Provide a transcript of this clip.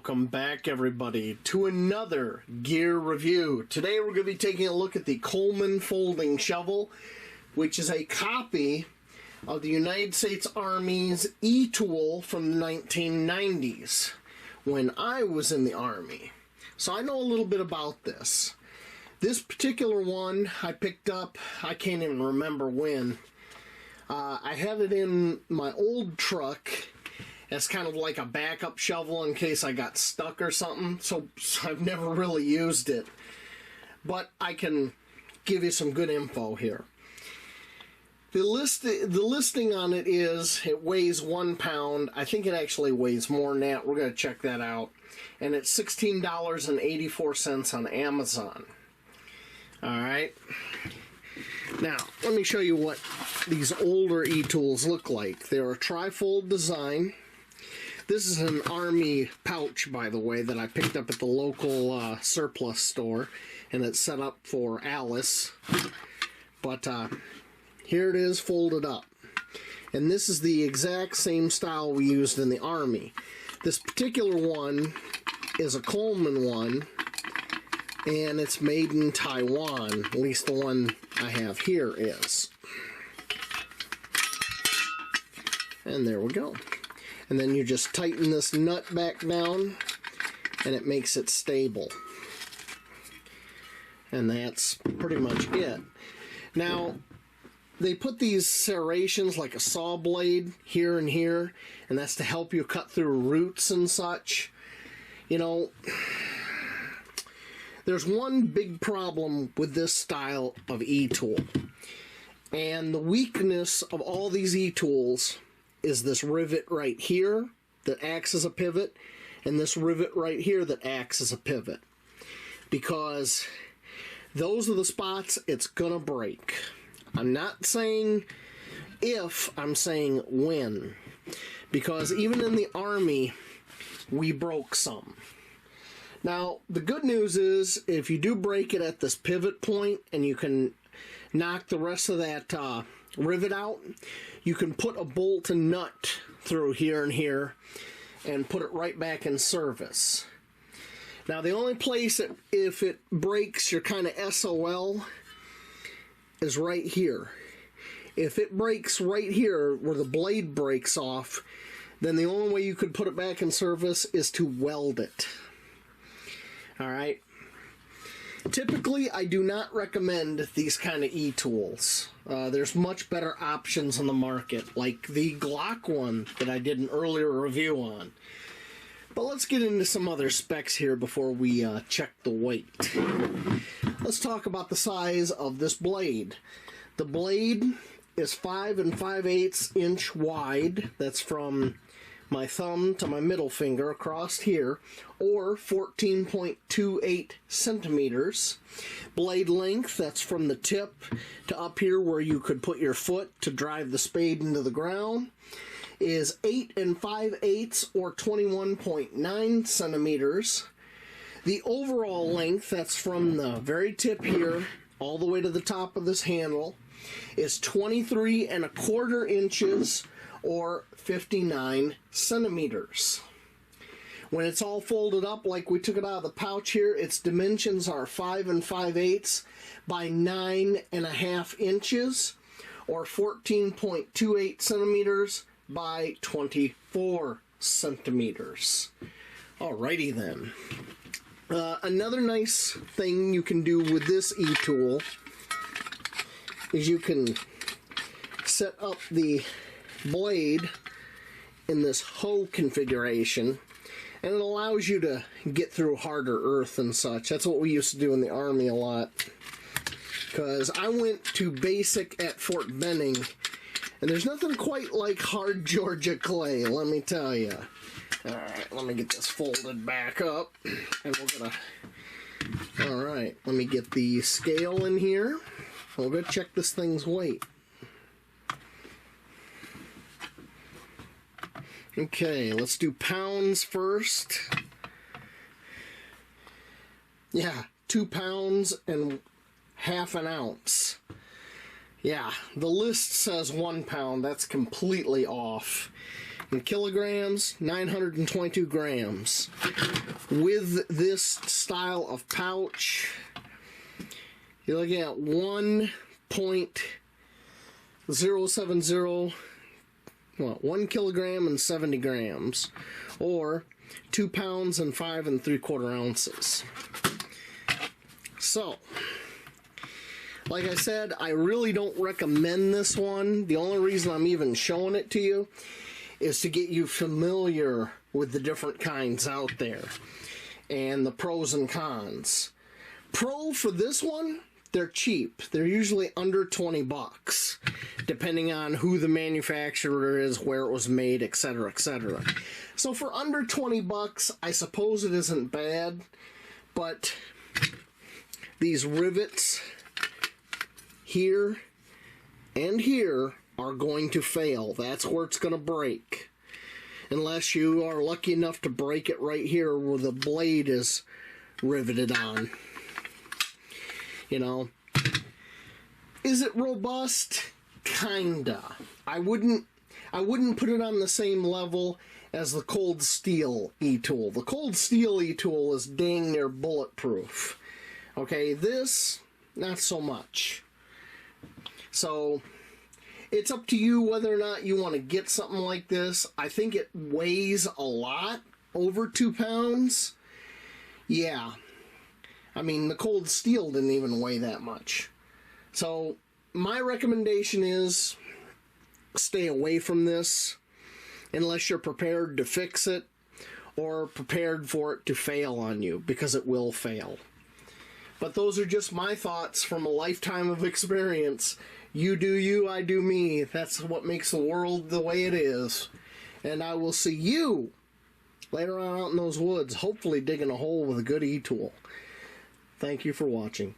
welcome back everybody to another gear review. Today we're going to be taking a look at the Coleman folding shovel, which is a copy of the United States Army's E Tool from the 1990s when I was in the Army. So I know a little bit about this. This particular one I picked up, I can't even remember when. I had it in my old truck as kind of like a backup shovel in case I got stuck or something, so I've never really used it. But I can give you some good info here. The listing on it is, it weighs 1 pound. I think it actually weighs more than that. We're going to check that out. And it's $16.84 on Amazon. Alright. Now, let me show you what these older E-tools look like. They're a trifold design. This is an Army pouch, by the way, that I picked up at the local surplus store, and it's set up for Alice. But here it is folded up. And this is the exact same style we used in the Army. This particular one is a Coleman one, and it's made in Taiwan. At least the one I have here is. And there we go. And then you just tighten this nut back down, and it makes it stable. And that's pretty much it. Now, they put these serrations like a saw blade here and here, and that's to help you cut through roots and such. You know, there's one big problem with this style of E-tool. And the weakness of all these E-tools is this rivet right here that acts as a pivot, and this rivet right here that acts as a pivot. Because those are the spots it's gonna break. I'm not saying if, I'm saying when. Because even in the Army, we broke some. Now, the good news is, if you do break it at this pivot point, and you can knock the rest of that rivet out, you can put a bolt and nut through here and here, and put it right back in service. Now, the only place that, if it breaks, you're kind of SOL, is right here. If it breaks right here, where the blade breaks off, then the only way you could put it back in service is to weld it. Alright? Typically, I do not recommend these kind of E-tools. There's much better options on the market, like the Glock one that I did an earlier review on. But let's get into some other specs here before we check the weight. Let's talk about the size of this blade. The blade is 5 5/8 inch wide. That's from my thumb to my middle finger across here, or 14.28 centimeters. Blade length, that's from the tip to up here where you could put your foot to drive the spade into the ground, is 8 5/8 or 21.9 centimeters. The overall length, that's from the very tip here all the way to the top of this handle, is 23 1/4 inches or 59 centimeters. When it's all folded up like we took it out of the pouch here, its dimensions are 5 5/8 by 9 1/2 inches or 14.28 centimeters by 24 centimeters. Alrighty then. Another nice thing you can do with this E-tool is you can set up the blade in this hoe configuration, and it allows you to get through harder earth and such. That's what we used to do in the Army a lot. Because I went to basic at Fort Benning, and there's nothing quite like hard Georgia clay, let me tell you. Alright, let me get this folded back up, and we're gonna... Alright, let me get the scale in here. We'll go check this thing's weight. Okay, let's do pounds first. Yeah, 2 pounds and 1/2 ounce. Yeah, the list says 1 pound. That's completely off. In kilograms, 922 grams. With this style of pouch, you're looking at 1.070, 1 kilogram and 70 grams, or 2 pounds and 5 3/4 ounces. So, like I said, I really don't recommend this one. The only reason I'm even showing it to you is to get you familiar with the different kinds out there and the pros and cons. Pro for this one, they're cheap. They're usually under 20 bucks, depending on who the manufacturer is, where it was made, etc., etc. So for under 20 bucks, I suppose it isn't bad, but these rivets here and here are going to fail. That's where it's going to break. Unless you are lucky enough to break it right here where the blade is riveted on. You know, is it robust? Kinda. I wouldn't put it on the same level as the Cold Steel E Tool. The Cold Steel E Tool is dang near bulletproof. Okay, this, not so much. So, it's up to you whether or not you want to get something like this. I think it weighs a lot, over 2 pounds. Yeah. I mean, the Cold Steel didn't even weigh that much. So, my recommendation is stay away from this unless you're prepared to fix it or prepared for it to fail on you, because it will fail. But those are just my thoughts from a lifetime of experience. You do you, I do me. That's what makes the world the way it is. And I will see you later on out in those woods, hopefully digging a hole with a good E-tool. Thank you for watching.